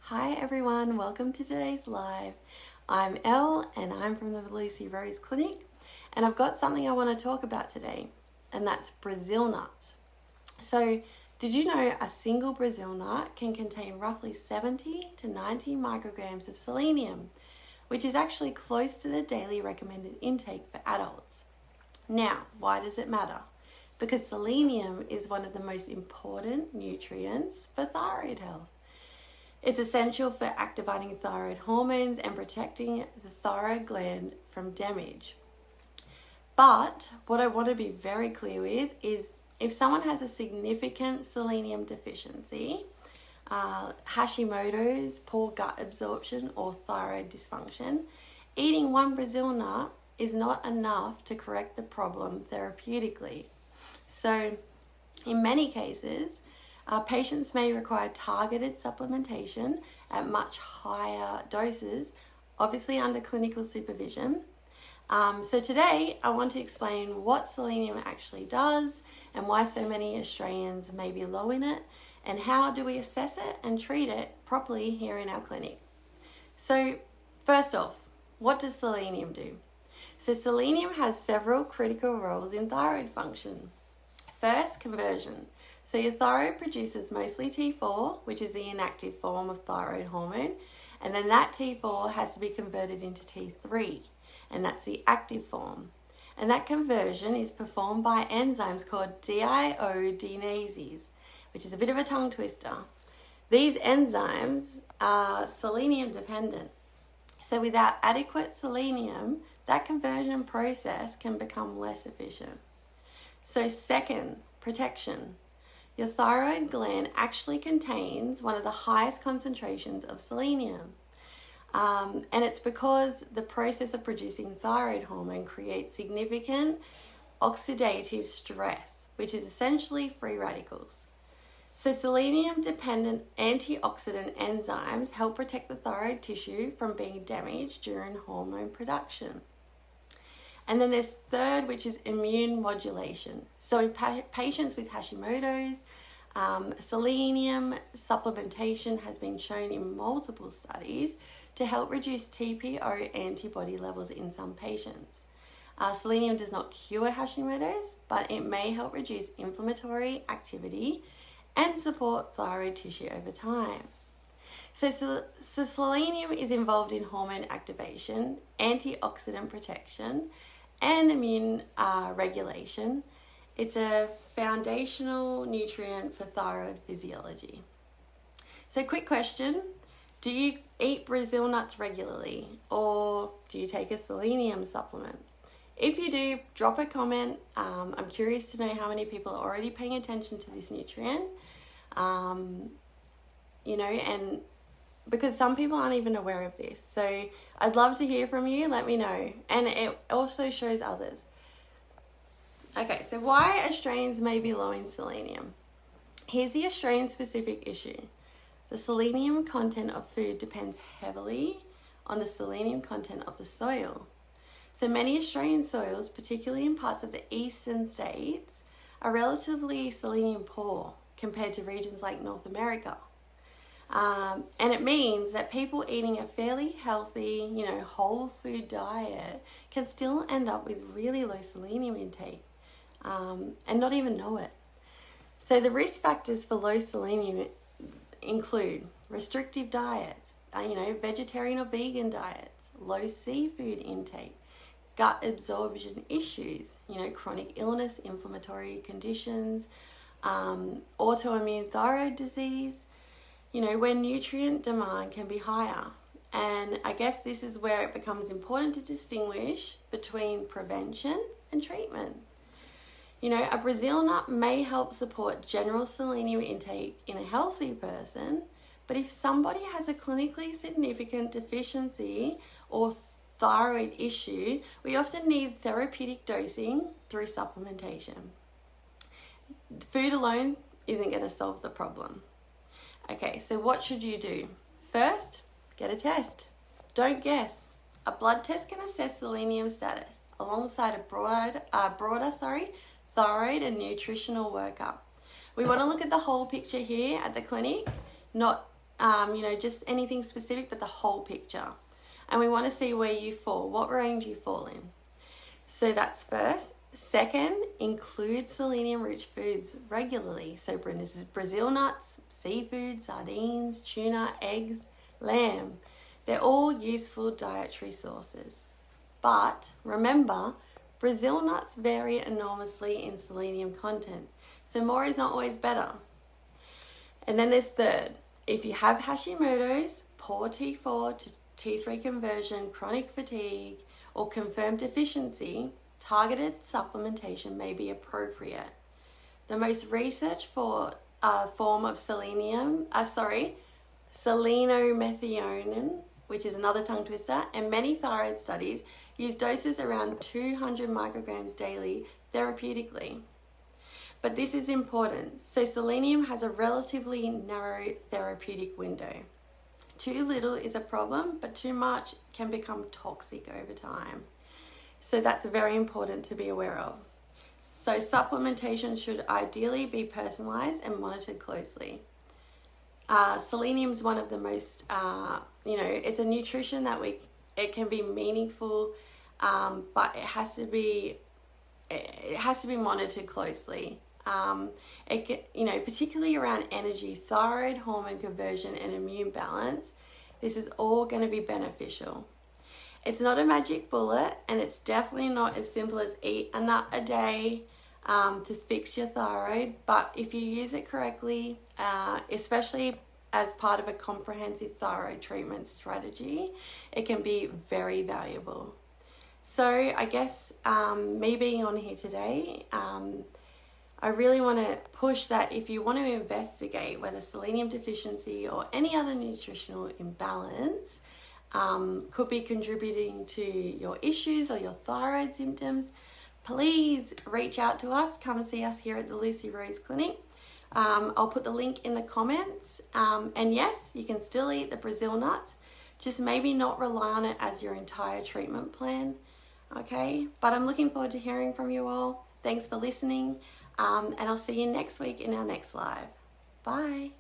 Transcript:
Hi everyone, welcome to today's live. I'm Elle and I'm from the Lucy Rose Clinic, and I've got something I want to talk about today, and that's Brazil nuts. So, did you know a single Brazil nut can contain roughly 70 to 90 micrograms of selenium, which is actually close to the daily recommended intake for adults. Now, why does it matter? Because selenium is one of the most important nutrients for thyroid health. It's essential for activating thyroid hormones and protecting the thyroid gland from damage. But what I want to be very clear with is if someone has a significant selenium deficiency, Hashimoto's, poor gut absorption, or thyroid dysfunction, eating one Brazil nut is not enough to correct the problem therapeutically. So, in many cases, patients may require targeted supplementation at much higher doses, obviously under clinical supervision. So today I want to explain what selenium actually does and why so many Australians may be low in it, and how do we assess it and treat it properly here in our clinic. So first off, what does selenium do? So selenium has several critical roles in thyroid function. First, conversion. So your thyroid produces mostly T4, which is the inactive form of thyroid hormone, and then that T4 has to be converted into T3, and that's the active form. And that conversion is performed by enzymes called deiodinases, which is a bit of a tongue twister. These enzymes are selenium dependent. So without adequate selenium, that conversion process can become less efficient. So second, protection. Your thyroid gland actually contains one of the highest concentrations of selenium. And it's because the process of producing thyroid hormone creates significant oxidative stress, which is essentially free radicals. So selenium-dependent antioxidant enzymes help protect the thyroid tissue from being damaged during hormone production. And then there's third, which is immune modulation. So in patients with Hashimoto's, selenium supplementation has been shown in multiple studies to help reduce TPO antibody levels in some patients. Selenium does not cure Hashimoto's, but it may help reduce inflammatory activity and support thyroid tissue over time. So selenium is involved in hormone activation, antioxidant protection, and immune regulation. It's a foundational nutrient for thyroid physiology. So quick question, do you eat Brazil nuts regularly, or do you take a selenium supplement? If you do, drop a comment. I'm curious to know how many people are already paying attention to this nutrient. And because some people aren't even aware of this. So I'd love to hear from you. Let me know. And it also shows others. Okay, so why Australians may be low in selenium. Here's the Australian specific issue. The selenium content of food depends heavily on the selenium content of the soil. So many Australian soils, particularly in parts of the eastern states, are relatively selenium poor compared to regions like North America. And it means that people eating a fairly healthy, whole food diet can still end up with really low selenium intake and not even know it. So the risk factors for low selenium include restrictive diets, vegetarian or vegan diets, low seafood intake, gut absorption issues, chronic illness, inflammatory conditions, autoimmune thyroid disease, where nutrient demand can be higher. And I guess this is where it becomes important to distinguish between prevention and treatment. A Brazil nut may help support general selenium intake in a healthy person, but if somebody has a clinically significant deficiency or thyroid issue, we often need therapeutic dosing through supplementation. Food alone isn't going to solve the problem. Okay, so what should you do? First, get a test. Don't guess. A blood test can assess selenium status alongside a broader thyroid and nutritional workup. We want to look at the whole picture here at the clinic, not just anything specific, but the whole picture. And we want to see where you fall, what range you fall in. So that's first. Second, include selenium-rich foods regularly. So this is Brazil nuts, seafood, sardines, tuna, eggs, lamb. They're all useful dietary sources. But remember, Brazil nuts vary enormously in selenium content. So more is not always better. And then there's third. If you have Hashimoto's, poor T4 to T3 conversion, chronic fatigue, or confirmed deficiency, targeted supplementation may be appropriate. The most research for a form of selenomethionine, which is another tongue twister, and many thyroid studies use doses around 200 micrograms daily therapeutically. But this is important. So selenium has a relatively narrow therapeutic window. Too little is a problem, but too much can become toxic over time. So that's very important to be aware of. So supplementation should ideally be personalized and monitored closely. Selenium is one of the most, it's a nutrition that it can be meaningful, but it has to be monitored closely. Particularly around energy, thyroid hormone conversion, and immune balance. This is all going to be beneficial. It's not a magic bullet, and it's definitely not as simple as eat a nut a day to fix your thyroid. But if you use it correctly, especially as part of a comprehensive thyroid treatment strategy, it can be very valuable. So I guess me being on here today, I really want to push that if you want to investigate whether selenium deficiency or any other nutritional imbalance could be contributing to your issues or your thyroid symptoms, please reach out to us. Come see us here at the Lucy Rose Clinic. I'll put the link in the comments. And yes, you can still eat the Brazil nuts, just maybe not rely on it as your entire treatment plan. Okay, but I'm looking forward to hearing from you all. Thanks for listening. And I'll see you next week in our next live. Bye.